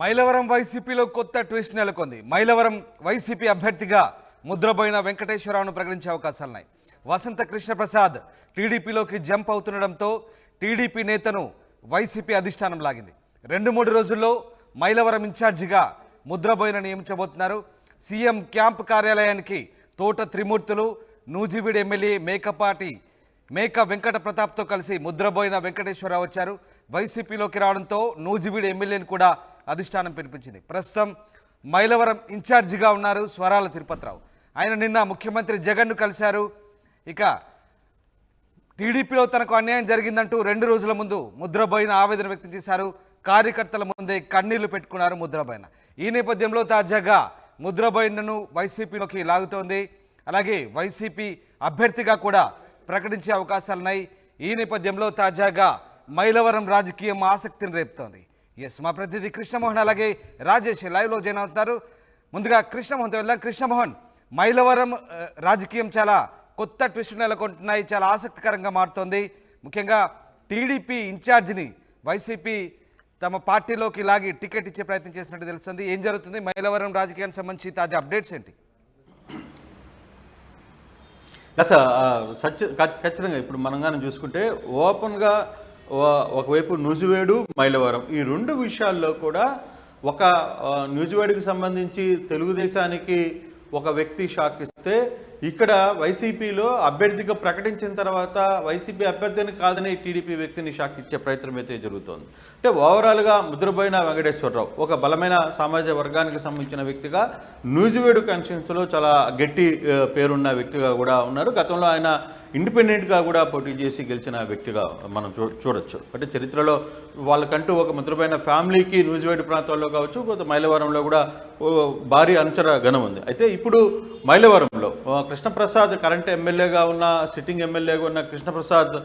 మైలవరం వైసీపీలో కొత్త ట్విస్ట్ నెలకొంది. మైలవరం వైసీపీ అభ్యర్థిగా ముద్రబోయిన వెంకటేశ్వరరావును ప్రకటించే అవకాశాలున్నాయి. వసంత కృష్ణప్రసాద్ టీడీపీలోకి జంప్ అవుతుండడంతో టీడీపీ నేతను వైసీపీ అధిష్టానం లాగింది. 2-3 రోజుల్లో మైలవరం ఇన్ఛార్జిగా ముద్రబోయిన నియమించబోతున్నారు. సీఎం క్యాంప్ కార్యాలయానికి తోట త్రిమూర్తులు, నూజివీడు ఎమ్మెల్యే మేక వెంకట ప్రతాప్తో కలిసి ముద్రబోయిన వెంకటేశ్వరరావు వచ్చారు. వైసీపీలోకి రావడంతో నూజివీడు ఎమ్మెల్యేని కూడా అధిష్టానం పిలిపించింది. ప్రస్తుతం మైలవరం ఇన్ఛార్జిగా ఉన్నారు స్వరాల తిరుపతిరావు. ఆయన నిన్న ముఖ్యమంత్రి జగన్ను కలిశారు. ఇక టీడీపీలో తనకు అన్యాయం జరిగిందంటూ 2 రోజుల ముందు ముద్రబోయిన ఆవేదన వ్యక్తం చేశారు. కార్యకర్తల ముందే కన్నీళ్లు పెట్టుకున్నారు ముద్రబోయిన. ఈ నేపథ్యంలో తాజాగా ముద్రబోయినను వైసీపీలోకి లాగుతోంది. అలాగే వైసీపీ అభ్యర్థిగా కూడా ప్రకటించే అవకాశాలున్నాయి. ఈ నేపథ్యంలో తాజాగా మైలవరం రాజకీయం ఆసక్తిని రేపుతోంది. మా ప్రతినిధి కృష్ణమోహన్ అలాగే రాజేష్ లైవ్లో జాయిన్ అవుతున్నారు. ముందుగా కృష్ణమోహన్తో వెళ్దాం. కృష్ణమోహన్, మైలవరం రాజకీయం చాలా కొత్త ట్విస్ట్ నెలకొంటున్నాయి, చాలా ఆసక్తికరంగా మారుతోంది. ముఖ్యంగా టీడీపీ ఇన్ఛార్జిని వైసీపీ తమ పార్టీలోకి లాగి టికెట్ ఇచ్చే ప్రయత్నం చేసినట్టు తెలుస్తుంది. ఏం జరుగుతుంది? మైలవరం రాజకీయానికి సంబంధించి తాజా అప్డేట్స్ ఏంటి? ఖచ్చితంగా ఇప్పుడు మనం కానీ చూసుకుంటే ఓపెన్గా ఒకవైపు నూజివేడు, మైలవరం ఈ 2 విషయాల్లో కూడా ఒక నూజివేడుకి సంబంధించి తెలుగుదేశానికి ఒక వ్యక్తి షాక్ ఇస్తే, ఇక్కడ వైసీపీలో అభ్యర్థిగా ప్రకటించిన తర్వాత వైసీపీ అభ్యర్థిని కాదని టీడీపీ వ్యక్తిని షాక్ ఇచ్చే ప్రయత్నం అయితే జరుగుతోంది. అంటే ఓవరాల్గా ముద్రబోయిన వెంకటేశ్వరరావు ఒక బలమైన సామాజిక వర్గానికి సంబంధించిన వ్యక్తిగా నూజివేడు కాన్స్టిట్యున్సీలో చాలా గట్టి పేరున్న వ్యక్తిగా కూడా ఉన్నారు. గతంలో ఆయన ఇండిపెండెంట్గా కూడా పోటీ చేసి గెలిచిన వ్యక్తిగా మనం చూడొచ్చు. అంటే చరిత్రలో వాళ్ళకంటూ ఒక ముద్రపోయిన ఫ్యామిలీకి నూజివేడు ప్రాంతాల్లో కావచ్చు, కొంత మైలవరంలో కూడా భారీ అనుచర గణం ఉంది. అయితే ఇప్పుడు మైలవరంలో కృష్ణప్రసాద్ కరెంట్ ఎమ్మెల్యేగా ఉన్న, సిట్టింగ్ ఎమ్మెల్యేగా ఉన్న కృష్ణప్రసాద్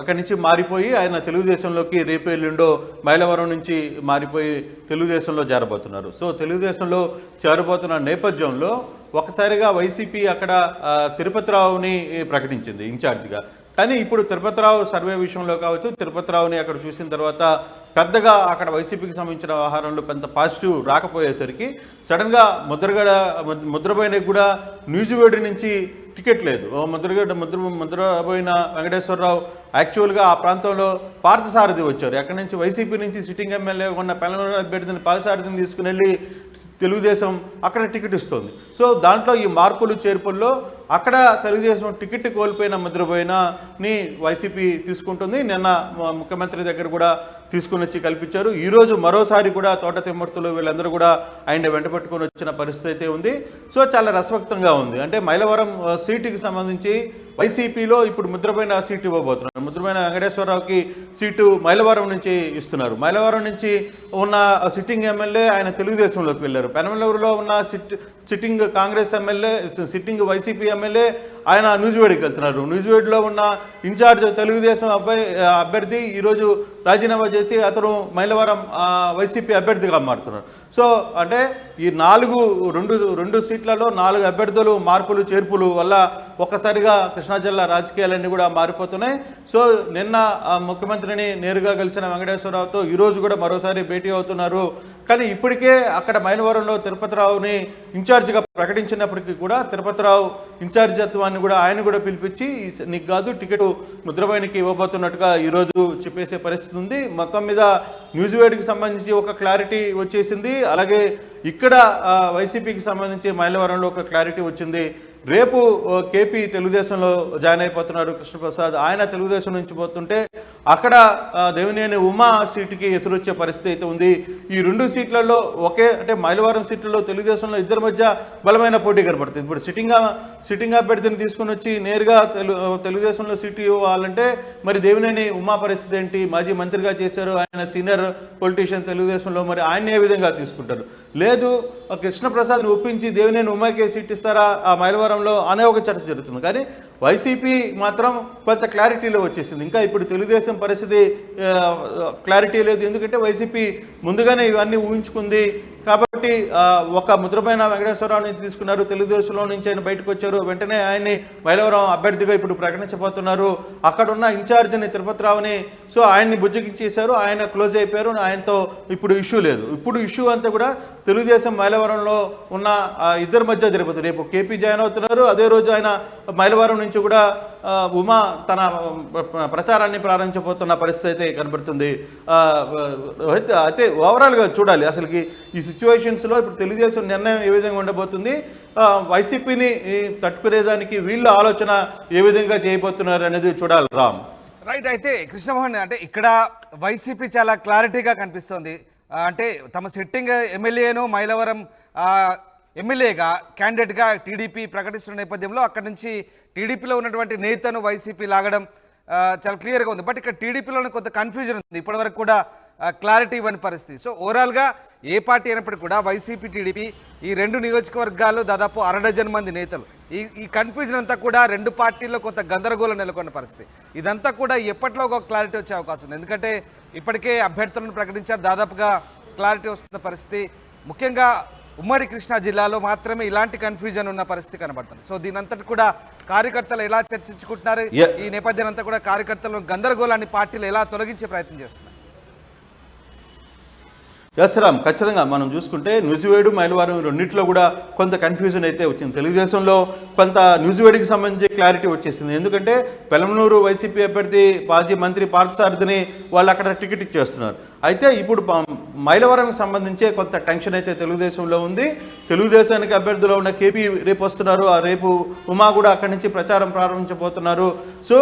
అక్కడి నుంచి మారిపోయి ఆయన తెలుగుదేశంలోకి రేపు ఎల్లుండో మైలవరం నుంచి మారిపోయి తెలుగుదేశంలో చేరబోతున్నారు. సో తెలుగుదేశంలో చేరబోతున్న నేపథ్యంలో ఒకసారిగా వైసీపీ అక్కడ తిరుపతిరావుని ప్రకటించింది ఇన్ఛార్జిగా. కానీ ఇప్పుడు తిరుపతిరావు సర్వే విషయంలో కావచ్చు, తిరుపతిరావుని అక్కడ చూసిన తర్వాత పెద్దగా అక్కడ వైసీపీకి సంబంధించిన వ్యవహారంలో పెద్ద పాజిటివ్ రాకపోయేసరికి సడన్గా ముద్రబోయినకి కూడా నూజివేడు నుంచి టికెట్ లేదు. ముద్రబోయిన వెంకటేశ్వరరావు యాక్చువల్గా ఆ ప్రాంతంలో పార్థసారథి వచ్చారు. అక్కడి నుంచి వైసీపీ నుంచి సిట్టింగ్ ఎమ్మెల్యే ఉన్న పెనమలూరు అభ్యర్థిని పార్థసారథిని తీసుకుని వెళ్ళి తెలుగుదేశం అక్కడ టికెట్ ఇస్తుంది. సో దాంట్లో ఈ మార్పులు చేర్పుల్లో అక్కడ తెలుగుదేశం టికెట్ కోల్పోయిన ముద్రబోయినని వైసీపీ తీసుకుంటుంది. నిన్న ముఖ్యమంత్రి దగ్గర కూడా తీసుకుని వచ్చి కల్పించారు. ఈరోజు మరోసారి కూడా తోట తిమ్మర్తులు వీళ్ళందరూ కూడా ఆయన వెంట పెట్టుకొని వచ్చిన పరిస్థితి ఉంది. సో చాలా రసవక్తంగా ఉంది. అంటే మైలవరం సీటుకి సంబంధించి వైసీపీలో ఇప్పుడు ముద్రబోయిన సీటు ఇవ్వబోతున్నారు. ముద్రబోయిన వెంకటేశ్వరరావుకి సీటు మైలవరం నుంచి ఇస్తున్నారు. మైలవరం నుంచి ఉన్న సిట్టింగ్ ఎమ్మెల్యే ఆయన తెలుగుదేశంలోకి వెళ్ళారు. పెనమలూరులో ఉన్న sitting Congress MLA, sitting YCP MLA ఆయన నూజివేడుకి వెళ్తున్నారు. నూజివేడులో ఉన్న ఇన్ఛార్జ్ తెలుగుదేశం అభ్యర్థి ఈరోజు రాజీనామా చేసి అతను మైలవరం వైసీపీ అభ్యర్థిగా మారుతున్నారు. సో అంటే ఈ 2 సీట్లలో 4 అభ్యర్థులు మార్పులు చేర్పులు వల్ల ఒక్కసారిగా కృష్ణా జిల్లా రాజకీయాలన్నీ కూడా మారిపోతున్నాయి. సో నిన్న ముఖ్యమంత్రిని నేరుగా కలిసిన వెంకటేశ్వరరావుతో ఈరోజు కూడా మరోసారి భేటీ అవుతున్నారు. కానీ ఇప్పటికే అక్కడ మైలవరంలో తిరుపతిరావుని ఇన్ఛార్జిగా ప్రకటించినప్పటికీ కూడా తిరుపతిరావు ఇన్ఛార్జిత్వాన్ని కూడా ఆయన కూడా పిలిపించి నీకు కాదు టికెట్ ముద్రబోయినకి ఇవ్వబోతున్నట్టుగా ఈరోజు చెప్పేసే పరిస్థితి ఉంది. మొత్తం మీద నూజివేడుకి సంబంధించి ఒక క్లారిటీ వచ్చేసింది. అలాగే ఇక్కడ వైసీపీకి సంబంధించి మైలవరంలో ఒక క్లారిటీ వచ్చింది. రేపు కేపీ తెలుగుదేశంలో జాయిన్ అయిపోతున్నారు కృష్ణప్రసాద్. ఆయన తెలుగుదేశం నుంచి పోతుంటే అక్కడ దేవినేని ఉమా సీటుకి ఎసురొచ్చే పరిస్థితి అయితే ఉంది. ఈ 2 సీట్లలో అంటే మైలవరం సీట్లలో తెలుగుదేశంలో ఇద్దరి మధ్య బలమైన పోటీ కనపడుతుంది. ఇప్పుడు సిట్టింగ్ అభ్యర్థిని తీసుకుని వచ్చి నేరుగా తెలుగుదేశంలో సీటు ఇవ్వాలంటే మరి దేవినేని ఉమా పరిస్థితి ఏంటి? మాజీ మంత్రిగా చేశారు, ఆయన సీనియర్ పొలిటీషియన్ తెలుగుదేశంలో. మరి ఆయన ఏ విధంగా తీసుకుంటారు? లేదు కృష్ణప్రసాద్ని ఒప్పించి దేవినేని ఉమాకే సీట్ ఇస్తారా ఆ మైలవరంలో అనే ఒక చర్చ జరుగుతుంది. కానీ వైసీపీ మాత్రం కొంత క్లారిటీలో వచ్చేసింది. ఇంకా ఇప్పుడు తెలుగుదేశం పరిస్థితి క్లారిటీ లేదు. ఎందుకంటే వైసీపీ ముందుగానే ఇవన్నీ ఊహించుకుంది కాబట్టి కాబట్టి ఒక ముద్రపైన వెంకటేశ్వరరావుని తీసుకున్నారు, తెలుగుదేశంలో నుంచి ఆయన బయటకు వచ్చారు, వెంటనే ఆయన్ని మైలవరం అభ్యర్థిగా ఇప్పుడు ప్రకటించబోతున్నారు. అక్కడున్న ఇన్ఛార్జిని తిరుపతిరావుని సో ఆయన్ని బుజ్జగించేశారు, ఆయన క్లోజ్ అయిపోయారు, ఆయనతో ఇప్పుడు ఇష్యూ లేదు. ఇప్పుడు ఇష్యూ అంతా కూడా తెలుగుదేశం మైలవరంలో ఉన్న ఇద్దరి మధ్య జరుగుతుంది. రేపు కేపీ జాయిన్ అవుతున్నారు, అదే రోజు ఆయన మైలవరం నుంచి కూడా ఉమా తన ప్రచారాన్ని ప్రారంభించబోతున్న పరిస్థితి అయితే కనబడుతుంది. అయితే ఓవరాల్గా చూడాలి అసలుకి ఈ సిచ్యువేషన్స్లో ఇప్పుడు తెలుగుదేశం నిర్ణయం ఏ విధంగా ఉండబోతుంది, వైసీపీని తట్టుకునేదానికి వీళ్ళ ఆలోచన ఏ విధంగా చేయబోతున్నారు అనేది చూడాలి. రామ్ రైట్. అయితే కృష్ణమోహన్ అంటే ఇక్కడ వైసీపీ చాలా క్లారిటీగా కనిపిస్తోంది. అంటే తమ సిట్టింగ్ ఎమ్మెల్యేను మైలవరం ఎమ్మెల్యేగా క్యాండిడేట్గా టీడీపీ ప్రకటిస్తున్న నేపథ్యంలో అక్కడి నుంచి టీడీపీలో ఉన్నటువంటి నేతను వైసీపీ లాగడం చాలా క్లియర్గా ఉంది. బట్ ఇక్కడ టీడీపీలోనే కొంత కన్ఫ్యూజన్ ఉంది, ఇప్పటివరకు కూడా క్లారిటీ ఇవ్వని పరిస్థితి. సో ఓవరాల్గా ఏ పార్టీ అయినప్పటికీ కూడా వైసీపీ టీడీపీ ఈ రెండు నియోజకవర్గాల్లో దాదాపు 60 మంది నేతలు, ఈ కన్ఫ్యూజన్ అంతా కూడా రెండు పార్టీల్లో కొంత గందరగోళం నెలకొన్న పరిస్థితి. ఇదంతా కూడా ఎప్పట్లో ఒక క్లారిటీ వచ్చే అవకాశం ఉంది, ఎందుకంటే ఇప్పటికే అభ్యర్థులను ప్రకటించారు, దాదాపుగా క్లారిటీ వస్తున్న పరిస్థితి. ముఖ్యంగా ఉమ్మడి కృష్ణా జిల్లాలో మాత్రమే ఇలాంటి కన్ఫ్యూజన్ ఉన్న పరిస్థితి కనబడుతుంది. సో దీనంతటి కూడా కార్యకర్తలు ఎలా చర్చించుకుంటున్నారు, ఈ నేపథ్యం అంతా కూడా కార్యకర్తలు గందరగోళాన్ని పార్టీలు ఎలా తొలగించే ప్రయత్నం చేస్తున్నారు? ఎస్ రామ్, ఖచ్చితంగా మనం చూసుకుంటే నూజివేడు మైలవరం రెండింటిలో కూడా కొంత కన్ఫ్యూజన్ అయితే వచ్చింది. తెలుగుదేశంలో కొంత నూజివేడికి సంబంధించి క్లారిటీ వచ్చేసింది, ఎందుకంటే పెలమనూరు వైసీపీ అభ్యర్థి మాజీ మంత్రి పార్థసారథిని వాళ్ళు అక్కడ టికెట్ ఇచ్చేస్తున్నారు. అయితే ఇప్పుడు మైలవరంకి సంబంధించే కొంత టెన్షన్ అయితే తెలుగుదేశంలో ఉంది. తెలుగుదేశానికి అభ్యర్థులు ఉన్న కేపీ రేపు వస్తున్నారు, ఆ రేపు ఉమా కూడా అక్కడి నుంచి ప్రచారం ప్రారంభించబోతున్నారు. సో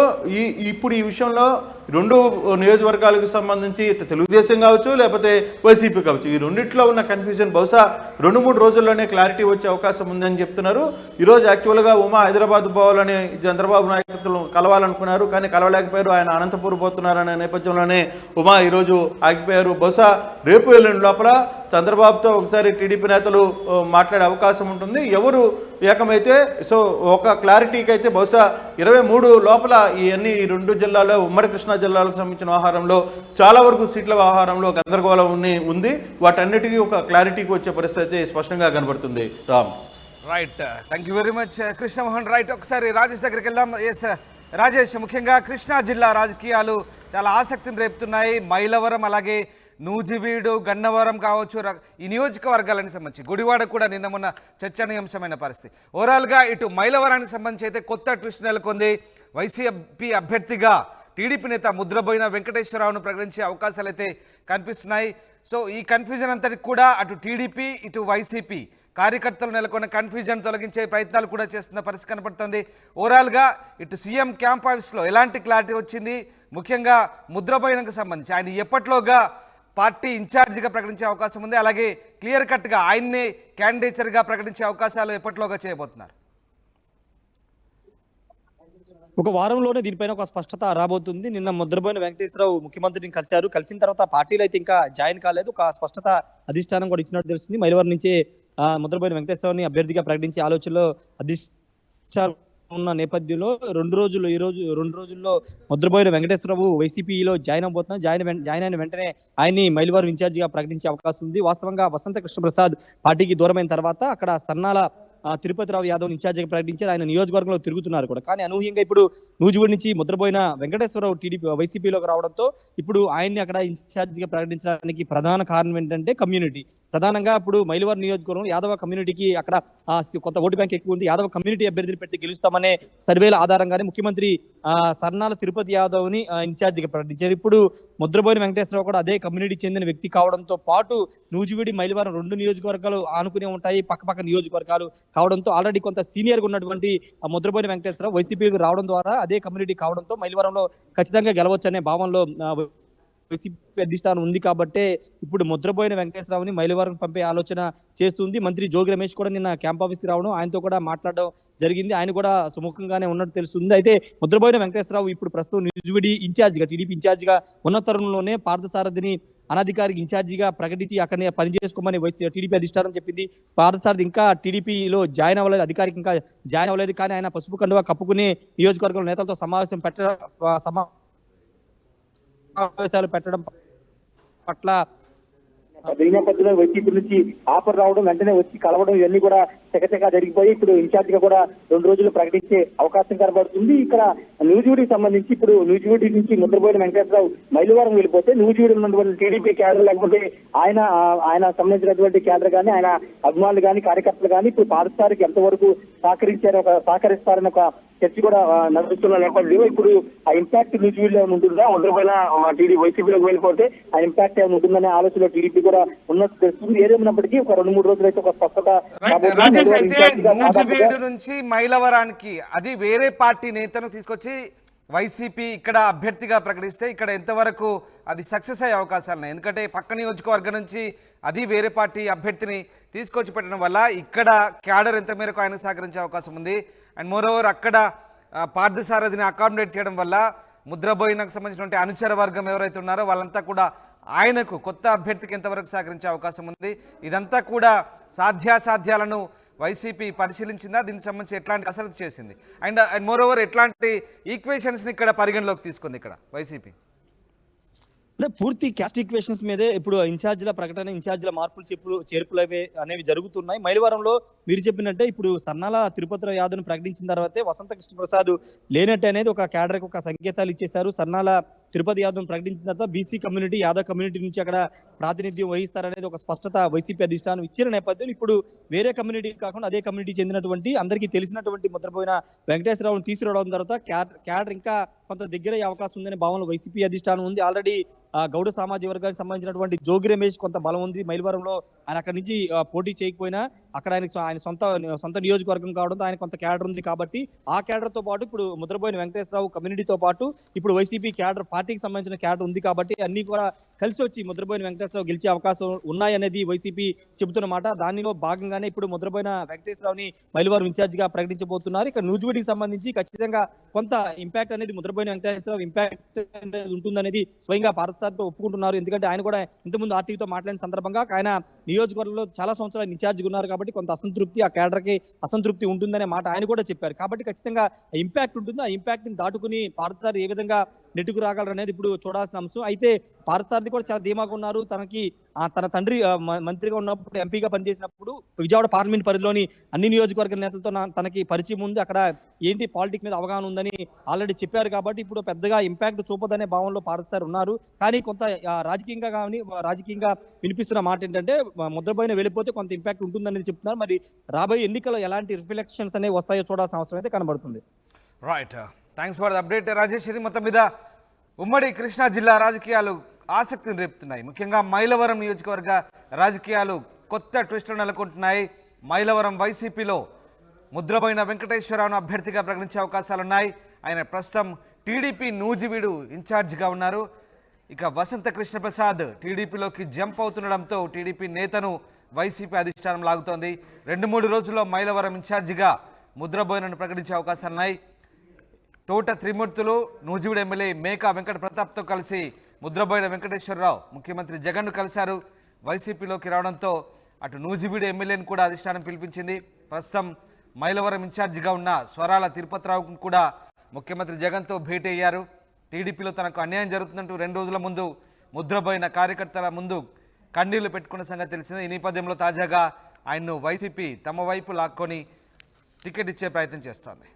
ఇప్పుడు ఈ విషయంలో రెండు నియోజకవర్గాలకు సంబంధించి తెలుగుదేశం కావచ్చు లేకపోతే వైసీపీ కావచ్చు, ఈ రెండిట్లో ఉన్న కన్ఫ్యూజన్ బహుశా 2-3 రోజుల్లోనే క్లారిటీ వచ్చే అవకాశం ఉందని చెప్తున్నారు. ఈరోజు యాక్చువల్గా ఉమా హైదరాబాద్ పోవాలని చంద్రబాబు నాయకత్వం కలవాలనుకున్నారు, కానీ కలవలేకపోయారు. ఆయన అనంతపూర్ పోతున్నారనే నేపథ్యంలోనే ఉమా ఈరోజు ఆగిపోయారు. బహుశా రేపు ఎల్లుండి లోపల చంద్రబాబుతో ఒకసారి టీడీపీ నేతలు మాట్లాడే అవకాశం ఉంటుంది. ఎవరు ఏకమైతే సో ఒక క్లారిటీకి అయితే బహుశా 23 లోపల ఈ రెండు జిల్లాలో ఉమ్మడి కృష్ణా జిల్లాలకు సంబంధించిన వ్యవహారంలో చాలా వరకు సీట్ల వ్యవహారంలో గందరగోళం ఉంది. వాటన్నిటికీ ఒక క్లారిటీకి వచ్చే పరిస్థితి అయితే స్పష్టంగా కనబడుతుంది. Ram right, thank you very much Krishnamohan. Right, ఒకసారి రాజేష్ దగ్గరికి వెళ్దాం. ఎస్ రాజేష్, ముఖ్యంగా కృష్ణా జిల్లా రాజకీయాలు చాలా ఆసక్తిని రేపుతున్నాయి. మైలవరం అలాగే నూజివీడు గన్నవరం కావచ్చు, ఈ నియోజకవర్గాలకు సంబంధించి గుడివాడ కూడా నిన్న మొన్న చర్చనీయాంశమైన పరిస్థితి. ఓవరాల్గా ఇటు మైలవరానికి సంబంధించి అయితే కొత్త ట్విస్ట్ నెలకొంది. వైసీపీ అభ్యర్థిగా టీడీపీ నేత ముద్రబోయిన వెంకటేశ్వరరావును ప్రకటించే అవకాశాలు అయితే కనిపిస్తున్నాయి. సో ఈ కన్ఫ్యూజన్ అంతటికి కూడా అటు టీడీపీ ఇటు వైసీపీ కార్యకర్తలు నెలకొన్న కన్ఫ్యూజన్ తొలగించే ప్రయత్నాలు కూడా చేస్తున్న పరిస్థితి కనపడుతుంది. ఓవరాల్గా ఇటు సీఎం క్యాంప్ ఆఫీస్లో ఎలాంటి క్లారిటీ వచ్చింది, ముఖ్యంగా ముద్రబోయినకు సంబంధించి ఆయన ఎప్పట్లోగా పార్టీ ఇన్ఛార్జిగా ప్రకటించే అవకాశం ఉంది, అలాగే క్లియర్ కట్గా ఆయన్నే క్యాండిడేచర్గా ప్రకటించే అవకాశాలు ఎప్పట్లోగా చేయబోతున్నారు? ఒక వారంలోనే దీనిపైన ఒక స్పష్టత రాబోతుంది. నిన్న ముద్రబోయిన వెంకటేశ్వరరావు ముఖ్యమంత్రిని కలిశారు. కలిసిన తర్వాత పార్టీలో అయితే ఇంకా జాయిన్ కాలేదు. ఒక స్పష్టత అధిష్టానం కూడా ఇచ్చినట్టు తెలుస్తుంది. మైలవరం నుంచి ముద్రబోయిన వెంకటేశ్వరరావుని అభ్యర్థిగా ప్రకటించే ఆలోచనలో అధిష్టానం ఉన్న నేపథ్యంలో ఈ రోజు 2 రోజుల్లో ముద్రబోయిన వెంకటేశ్వరరావు వైసీపీలో జాయిన్ అవబోతున్నారు. జాయిన్ అయిన వెంటనే ఆయన్ని మైలవరం ఇన్ఛార్జిగా ప్రకటించే అవకాశం ఉంది. వాస్తవంగా వసంత కృష్ణప్రసాద్ పార్టీకి దూరమైన తర్వాత అక్కడ సన్నాల తిరుపతిరావు యాదవ్ ఇన్ఛార్జిగా ప్రకటించారు. ఆయన నియోజకవర్గంలో తిరుగుతున్నారు కూడా. కానీ అనూహ్యంగా ఇప్పుడు నూజివీడు నుంచి ముద్రబోయిన వెంకటేశ్వరరావు టీడీపీ వైసీపీలోకి రావడంతో ఇప్పుడు ఆయన్ని అక్కడ ఇన్ఛార్జిగా ప్రకటించడానికి ప్రధాన కారణం ఏంటంటే కమ్యూనిటీ. ప్రధానంగా ఇప్పుడు మైలవరం నియోజకవర్గంలో యాదవ కమ్యూనిటీకి అక్కడ కొంత ఓటు బ్యాంక్ ఎక్కువ ఉంది. యాదవ కమ్యూనిటీ అభ్యర్థిని పెట్టి గెలుస్తామనే సర్వేల ఆధారంగానే ముఖ్యమంత్రి సర్నాల తిరుపతి యాదవ్ ని ఇన్ఛార్జిగా ప్రకటించారు. ఇప్పుడు ముద్రబోయిన వెంకటేశ్వరరావు కూడా అదే కమ్యూనిటీ చెందిన వ్యక్తి కావడంతో పాటు నూజివీడి మైలవరం 2 నియోజకవర్గాలు ఆనుకునే ఉంటాయి, పక్కపక్క నియోజకవర్గాలు కావడంతో ఆల్రెడీ కొంత సీనియర్ గా ఉన్నటువంటి ముద్రబోయిన వెంకటేశ్వరరావు వైసీపీకి రావడం ద్వారా అదే కమ్యూనిటీ కావడంతో మైలవరంలో ఖచ్చితంగా గెలవచ్చనే భావనలో వైసీపీ అధిష్టానం ఉంది. కాబట్టే ఇప్పుడు ముద్రబోయిన వెంకటేశ్వరరావుని మైలవరం పంపే ఆలోచన చేస్తుంది. మంత్రి జోగి రమేష్ కూడా నిన్న క్యాంప్ ఆఫీస్ రావడం, ఆయనతో కూడా మాట్లాడడం జరిగింది. ఆయన కూడా సుముఖంగానే ఉన్నట్టు తెలుస్తుంది. అయితే ముద్రబోయిన వెంకటేశ్వరరావు ఇప్పుడు ప్రస్తుతం నూజివీడి ఇన్ఛార్జిగా టీడీపీ ఇన్ఛార్జిగా ఉన్న తరుణంలోనే పార్థసారథిని అనధికారిక ఇన్ఛార్జిగా ప్రకటించి అక్కడనే పనిచేసుకోమని టీడీపీ అధిష్టానం చెప్పింది. పార్థసారథి ఇంకా టీడీపీలో జాయిన్ అవ్వలేదు, అధికారిక ఇంకా జాయిన్ అవ్వలేదు. కానీ ఆయన పసుపు కండువా కప్పుకుని నియోజకవర్గం నేతలతో సమావేశాలు పెట్టడం పట్ల దీని నేపథ్యంలో వైసీపీ నుంచి ఆఫర్ రావడం, వెంటనే వచ్చి కలవడం ఇవన్నీ కూడా చకచకా జరిగిపోయి ఇప్పుడు ఇన్ఛార్జ్ గా కూడా 2 రోజులు ప్రకటించే అవకాశం కనబడుతుంది. ఇక్కడ నూజివీడికి సంబంధించి ఇప్పుడు నూజివీడి నుంచి ముద్రబోయిన వెంకటేశ్వరరావు మైలవరం వెళ్ళిపోతే నూజివీడి ఉన్నటువంటి టీడీపీ క్యాడర్ లేకపోతే ఆయన సంబంధించినటువంటి క్యాడర్ కానీ ఆయన అభిమానులు కానీ కార్యకర్తలు కానీ ఇప్పుడు పాదసారికి ఎంతవరకు సహకరిస్తారని ఒక చర్చ కూడా నడుస్తున్న నేపథ్యంలో ఇప్పుడు ఆ ఇంపాక్ట్ నూజివీడులో ఉంటుందా, ముద్రబోయిన వైసీపీలోకి వెళ్ళిపోతే ఆ ఇంపాక్ట్ ఏమైనా ఉంటుందనే ఆలోచనలో టీడీపీ కూడా ఉన్నట్టు తెలుస్తుంది. ఏదేమైనప్పటికీ ఒక 2-3 రోజులు అయితే ఒక స్పష్టత రాజేష్, అయితే నూజివీడు నుంచి మైలవరానికి అది వేరే పార్టీ నేతను తీసుకొచ్చి వైసీపీ ఇక్కడ అభ్యర్థిగా ప్రకటిస్తే ఇక్కడ ఎంతవరకు అది సక్సెస్ అయ్యే అవకాశాలు ఉన్నాయి? ఎందుకంటే పక్క నియోజకవర్గం నుంచి అది వేరే పార్టీ అభ్యర్థిని తీసుకొచ్చి పెట్టడం వల్ల ఇక్కడ క్యాడర్ ఎంత మేరకు ఆయన సహకరించే అవకాశం ఉంది. అండ్ మోరోవర్ అక్కడ పార్థసారథిని అకామిడేట్ చేయడం వల్ల ముద్రబోయినకు సంబంధించినటువంటి అనుచర వర్గం ఎవరైతే ఉన్నారో వాళ్ళంతా కూడా ఆయనకు కొత్త అభ్యర్థికి ఎంతవరకు సహకరించే అవకాశం ఉంది? ఇదంతా కూడా సాధ్యాసాధ్యాలను వైసీపీ పరిశీలించిందా? దీనికి సంబంధించి ఎట్లాంటి కసరత్తు చేసింది? అండ్ మోరోవర్ ఎట్లాంటి ఈక్వేషన్స్ని ఇక్కడ పరిగణలోకి తీసుకుంది ఇక్కడ వైసీపీ? అంటే పూర్తి క్యాస్ట్ ఈక్వేషన్స్ మీదే ఇప్పుడు ఇన్ఛార్జీల ప్రకటన, ఇన్ఛార్జీల మార్పులు చేర్పులు అనేవి జరుగుతున్నాయి. మైలవరంలో మీరు చెప్పినట్టే ఇప్పుడు సన్నాల తిరుపతిరావు యాదవ్ను ప్రకటించిన తర్వాతే వసంత కృష్ణప్రసాద్ లేనట్టు అనేది ఒక క్యాడర్కి ఒక సంకేతాలు ఇచ్చేశారు. సన్నాల తిరుపతి యాదవ్ను ప్రకటించిన తర్వాత బీసీ కమ్యూనిటీ, యాదవ్ కమ్యూనిటీ నుంచి అక్కడ ప్రాతినిధ్యం వహిస్తారనేది ఒక స్పష్టత వైసీపీ అధిష్టానం ఇచ్చిన నేపథ్యంలో ఇప్పుడు వేరే కమ్యూనిటీ కాకుండా అదే కమ్యూనిటీ చెందినటువంటి అందరికీ తెలిసినటువంటి ముద్రపోయిన వెంకటేశ్వరరావును తీసుకురావడం తర్వాత క్యాడర్ ఇంకా కొంత దగ్గర అవకాశం ఉందనే భావనలో వైసీపీ అధిష్టానం ఉంది. ఆల్రెడీ గౌడ సామాజిక వర్గానికి సంబంధించినటువంటి జోగి రమేష్ కొంత బలం ఉంది మైలవరంలో. ఆయన అక్కడి నుంచి పోటీ చేయకపోయినా అక్కడ ఆయన సొంత నియోజకవర్గం కావడంతో ఆయన కొంత క్యాడర్ ఉంది కాబట్టి ఆ క్యాడర్ తో పాటు ఇప్పుడు ముద్రబోయిన వెంకటేశ్వరరావు కమ్యూనిటీతో పాటు ఇప్పుడు వైసీపీ క్యాడర్, పార్టీకి సంబంధించిన క్యాడర్ ఉంది కాబట్టి అన్ని కూడా కలిసి వచ్చి ముద్రబోయిన వెంకటేశ్వరరావు గెలిచే అవకాశం ఉన్నాయనేది వైసీపీ చెబుతున్న మాట. దానిలో భాగంగానే ఇప్పుడు ముద్రబోయిన వెంకటేశ్వరరావుని మైలవరం ఇన్ఛార్జ్ గా ప్రకటించబోతున్నారు. ఇక నూజివీడికి సంబంధించి ఖచ్చితంగా కొంత ఇంపాక్ట్ అనేది ముద్రబోయిన వెంకటేశ్వరరావు ఇంపాక్ట్ అనేది ఉంటుందనేది స్వయంగా పార్థసారథితో ఒప్పుకుంటున్నారు. ఎందుకంటే ఆయన కూడా ఇంతకుముందు ఆర్టీతో మాట్లాడిన సందర్భంగా ఆయన నియోజకవర్గంలో చాలా సంవత్సరాలు ఇన్ఛార్జిగా ఉన్నారు కాబట్టి కొంత అసంతృప్తి, ఆ క్యాడర్కి అసంతృప్తి ఉంటుందనే మాట ఆయన కూడా చెప్పారు. కాబట్టి ఖచ్చితంగా ఇంపాక్ట్ ఉంటుంది. ఆ ఇంపాక్ట్ ని దాటుకుని పార్థసారథి ఏ విధంగా నెట్టుకు రాగలరనేది ఇప్పుడు చూడాల్సిన అంశం. అయితే పార్థసారథి కూడా చాలా ధీమాగా ఉన్నారు. తన తండ్రి మంత్రిగా ఉన్నప్పుడు, ఎంపీగా పనిచేసినప్పుడు విజయవాడ పార్లమెంట్ పరిధిలోని అన్ని నియోజకవర్గ నేతలతో తనకి పరిచయం ఉంది. అక్కడ ఏంటి పాలిటిక్స్ మీద అవగాహన ఉందని ఆల్రెడీ చెప్పారు కాబట్టి ఇప్పుడు పెద్దగా ఇంపాక్ట్ చూపదనే భావనలో పార్థసారథి ఉన్నారు. కానీ కొంత రాజకీయంగా వినిపిస్తున్న మాట ఏంటంటే ముద్రబోయిన వెళ్ళిపోతే కొంత ఇంపాక్ట్ ఉంటుందనేది చెప్తున్నారు. మరి రాబోయే ఎన్నికల్లో ఎలాంటి రిఫ్లెక్షన్స్ అనేవి వస్తాయో చూడాల్సిన అవసరం అయితే కనబడుతుంది. Right, thanks for the update Rajesh. ఇది మొత్తం మీద ఉమ్మడి కృష్ణా జిల్లా రాజకీయాలు ఆసక్తిని రేపుతున్నాయి. ముఖ్యంగా మైలవరం నియోజకవర్గ రాజకీయాలు కొత్త ట్విస్టులు నెలకొంటున్నాయి. మైలవరం వైసీపీలో ముద్రబోయిన వెంకటేశ్వరరావును అభ్యర్థిగా ప్రకటించే అవకాశాలున్నాయి. ఆయన ప్రస్తుతం టీడీపీ నూజివీడు ఇన్ఛార్జిగా ఉన్నారు. ఇక వసంత కృష్ణప్రసాద్ టీడీపీలోకి జంప్ అవుతుండడంతో టీడీపీ నేతను వైసీపీ అధిష్టానం లాగుతోంది. 2-3 రోజుల్లో మైలవరం ఇన్ఛార్జిగా ముద్రబోయినను ప్రకటించే అవకాశాలున్నాయి. తోట త్రిమూర్తులు, నూజివీడు ఎమ్మెల్యే మేకా వెంకట ప్రతాప్తో కలిసి ముద్రబోయిన వెంకటేశ్వరరావు ముఖ్యమంత్రి జగన్ను కలిశారు. వైసీపీలోకి రావడంతో అటు నూజివీడు ఎమ్మెల్యేను కూడా అధిష్టానం పిలిపించింది. ప్రస్తుతం మైలవరం ఇన్ఛార్జిగా ఉన్న స్వరాల తిరుపతిరావుకు కూడా ముఖ్యమంత్రి జగన్తో భేటీ అయ్యారు. టీడీపీలో తనకు అన్యాయం జరుగుతుందంటూ 2 రోజుల ముందు ముద్రబోయిన కార్యకర్తల ముందు కన్నీళ్లు పెట్టుకున్న సంగతి తెలిసింది. ఈ నేపథ్యంలో తాజాగా ఆయన్ను వైసీపీ తమ వైపు లాక్కొని టికెట్ ఇచ్చే ప్రయత్నం చేస్తోంది.